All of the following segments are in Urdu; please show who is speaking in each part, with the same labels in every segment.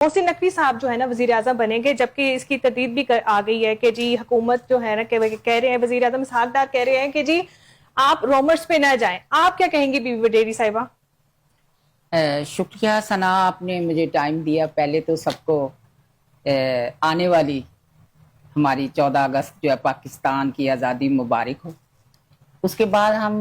Speaker 1: محسن نقوی صاحب جو ہے نا وزیر اعظم بنیں گے، جبکہ اس کی تردید بھی آ گئی ہے کہ جی حکومت جو ہے نا کہہ رہے ہیں، وزیر اعظم اسحاق ڈار کہہ رہے ہیں کہ جی آپ رومرز پہ نہ جائیں. آپ کیا کہیں گی بی بی وڈیری صاحبہ؟
Speaker 2: شکریہ ثنا، آپ نے مجھے ٹائم دیا. پہلے تو سب کو آنے والی ہماری 14 اگست جو ہے پاکستان کی آزادی مبارک ہو. اس کے بعد ہم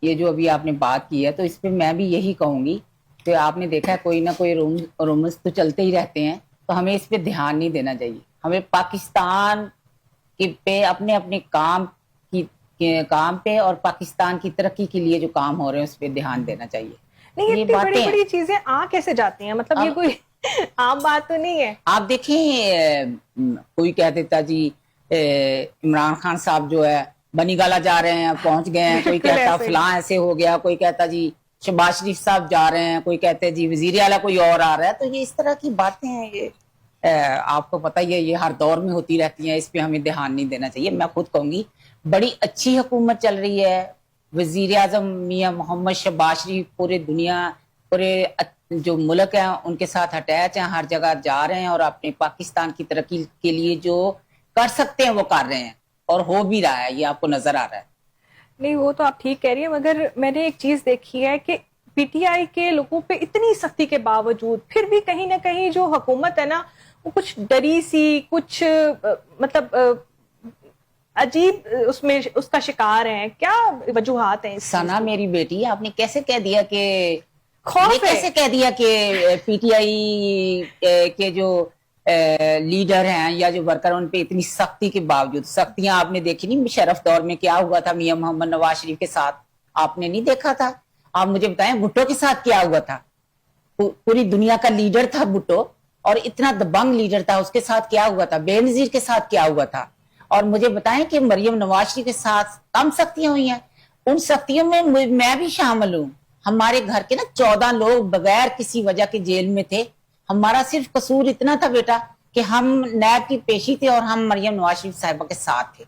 Speaker 2: یہ جو ابھی آپ نے بات کی ہے تو اس پہ میں بھی یہی کہوں گی کہ آپ نے دیکھا ہے کوئی نہ کوئی رومز تو چلتے ہی رہتے ہیں، تو ہمیں اس پہ دھیان نہیں دینا چاہیے. ہمیں پاکستان پہ اپنے کام پہ اور پاکستان کی ترقی کے لیے جو کام ہو رہے ہیں اس پہ دھیان دینا چاہیے.
Speaker 1: نہیں،
Speaker 2: یہ
Speaker 1: اتنی بڑی
Speaker 2: باتیں
Speaker 1: بڑی چیزیں آ کیسے جاتی ہیں؟ مطلب یہ کوئی عام بات تو نہیں ہے.
Speaker 2: آپ دیکھیں، کوئی کہہ دیتا جی عمران خان صاحب جو ہے بنی گالا جا رہے ہیں، پہنچ گئے ہیں. کوئی کہتا فلاں ایسے ہو گیا، کوئی کہتا جی شہباز شریف صاحب جا رہے ہیں، کوئی کہتے جی وزیر اعلیٰ کوئی اور آ رہا ہے. تو یہ اس طرح کی باتیں ہیں، یہ آپ کو پتہ ہی ہے یہ ہر دور میں ہوتی رہتی ہیں. اس پہ ہمیں دھیان نہیں دینا چاہیے. میں خود کہوں گی بڑی اچھی حکومت چل رہی ہے. وزیر اعظم میاں محمد شہباز شریف پورے جو ملک ہیں ان کے ساتھ اٹیچ ہیں، ہر جگہ جا رہے ہیں اور اپنے پاکستان کی ترقی کے لیے جو کر سکتے ہیں وہ کر رہے ہیں، اور ہو بھی رہا ہے. یہ آپ کو نظر آ رہا ہے.
Speaker 1: نہیں، وہ تو آپ ٹھیک کہہ رہی ہیں، مگر میں نے ایک چیز دیکھی ہے کہ پی ٹی آئی کے لوگوں پہ اتنی سختی کے باوجود پھر بھی کہیں نہ کہیں جو حکومت ہے نا وہ کچھ ڈری سی، کچھ مطلب عجیب اس کا شکار ہیں. کیا وجوہات ہیں؟
Speaker 2: ثنا میری بیٹی، آپ نے کیسے کہہ دیا کہ پی ٹی آئی کے جو لیڈر ہیں یا جو ورکر ان پہ اتنی سختی کے باوجود، سختیاں آپ نے دیکھی نہیں مشرف دور میں کیا ہوا تھا میاں محمد نواز شریف کے ساتھ؟ آپ نے نہیں دیکھا تھا؟ آپ مجھے بتائیں بھٹو کے ساتھ کیا ہوا تھا؟ پوری دنیا کا لیڈر تھا بھٹو، اور اتنا دبنگ لیڈر تھا. اس کے ساتھ کیا ہوا تھا؟ بے نظیر کے ساتھ کیا ہوا تھا؟ اور مجھے بتائیں کہ مریم نواز شریف کے ساتھ کم سختیاں ہوئی ہیں. ان سختیوں میں میں بھی شامل ہوں. ہمارے گھر کے نا 14 لوگ بغیر کسی وجہ کے جیل میں تھے. ہمارا صرف قصور اتنا تھا بیٹا کہ ہم نیب کی پیشی تھے اور ہم مریم نواز شریف صاحبہ کے ساتھ تھے،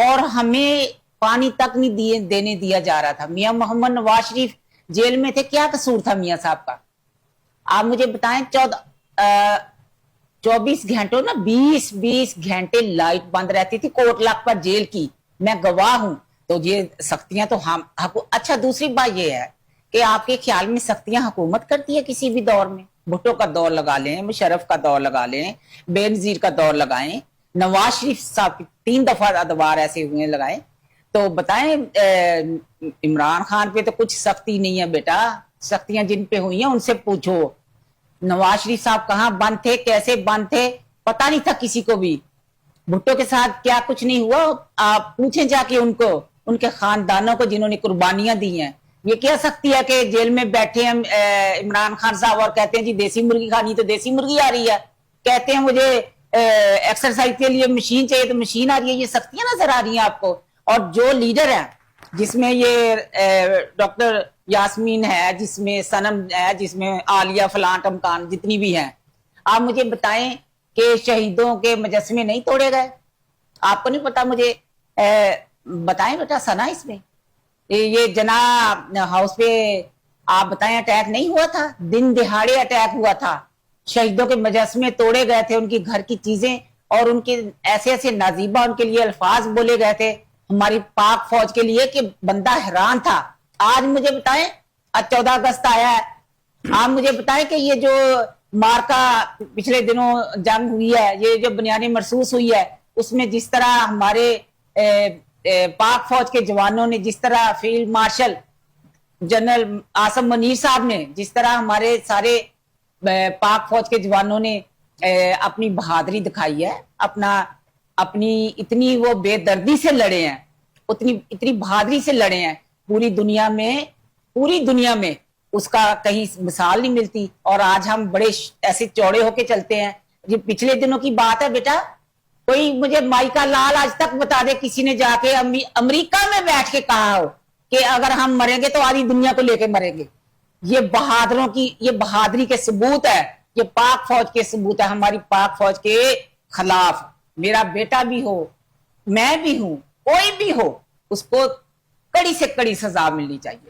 Speaker 2: اور ہمیں پانی تک نہیں دینے دیا جا رہا تھا. میاں محمد نواز شریف جیل میں تھے، کیا قصور تھا میاں صاحب کا؟ آپ مجھے بتائیں 24 گھنٹوں نا 20 گھنٹے لائٹ بند رہتی تھی کوٹ لاکھ پر جیل کی. میں گواہ ہوں. تو یہ سختیاں تو ہم اچھا دوسری بات یہ ہے کہ آپ کے خیال میں سختیاں حکومت کرتی ہے کسی بھی دور میں؟ بھٹو کا دور لگا لیں، مشرف کا دور لگا لیں، بے نظیر کا دور لگائیں، نواز شریف صاحب 3 دفعہ ادوار ایسے ہوئے لگائیں، تو بتائیں عمران خان پہ تو کچھ سختی نہیں ہے بیٹا. سختیاں جن پہ ہوئی ہیں ان سے پوچھو. نواز شریف صاحب کہاں بند تھے، کیسے بند تھے، پتہ نہیں تھا کسی کو بھی. بھٹو کے ساتھ کیا کچھ نہیں ہوا، آپ پوچھیں جا کے ان کو، ان کے خاندانوں کو جنہوں نے قربانیاں دی ہیں. یہ کیا سکتی ہے کہ جیل میں بیٹھے ہیں عمران خان صاحب اور کہتے ہیں جی دیسی مرغی کھانی تو دیسی مرغی آ رہی ہے، کہتے ہیں مجھے ایکسرسائز کے لیے مشین چاہیے تو مشین آ رہی ہے. یہ سختیاں نظر آ رہی ہیں آپ کو. اور جو لیڈر ہیں جس میں یہ ڈاکٹر یاسمین ہے، جس میں سنم ہے، جس میں عالیہ فلاں ٹمکان جتنی بھی ہیں، آپ مجھے بتائیں کہ شہیدوں کے مجسمے نہیں توڑے گئے؟ آپ کو نہیں پتا؟ مجھے بتائیں بیٹا ثنا. اس میں یہ جنا ہاؤس پہ آپ بتائیں اٹیک نہیں ہوا تھا؟ دن دہاڑے اٹیک ہوا تھا. شہیدوں کے مجسمے توڑے گئے تھے، ان کی گھر کی چیزیں اور ان کے ایسے نازیبہ ان کے لیے الفاظ بولے گئے تھے ہماری پاک فوج کے لیے کہ بندہ حیران تھا. آج مجھے بتائیں 14 اگست آیا ہے، آپ مجھے بتائیں کہ یہ جو مارکا پچھلے دنوں جنگ ہوئی ہے، یہ جو بنیادی مرصوص ہوئی ہے، اس میں جس طرح ہمارے پاک فوج کے جوانوں نے، جس طرح field marshal general Asim Munir صاحب نے، جس طرح ہمارے سارے پاک فوج کے جوانوں نے اپنی بہادری دکھائی ہے، اپنی اتنی وہ بے دردی سے لڑے ہیں، اتنی بہادری سے لڑے ہیں، پوری دنیا میں اس کا کہیں مثال نہیں ملتی. اور آج ہم بڑے ایسے چوڑے ہو کے چلتے ہیں. یہ پچھلے دنوں کی بات ہے بیٹا. کوئی مجھے مائیکا لال آج تک بتا دے کسی نے جا کے امریکہ میں بیٹھ کے کہا ہو کہ اگر ہم مریں گے تو آدھی دنیا کو لے کے مریں گے. یہ بہادروں کی یہ بہادری کے ثبوت ہے، یہ پاک فوج کے ثبوت ہے. ہماری پاک فوج کے خلاف میرا بیٹا بھی ہو، میں بھی ہوں، کوئی بھی ہو، اس کو کڑی سے کڑی سزا ملنی چاہیے.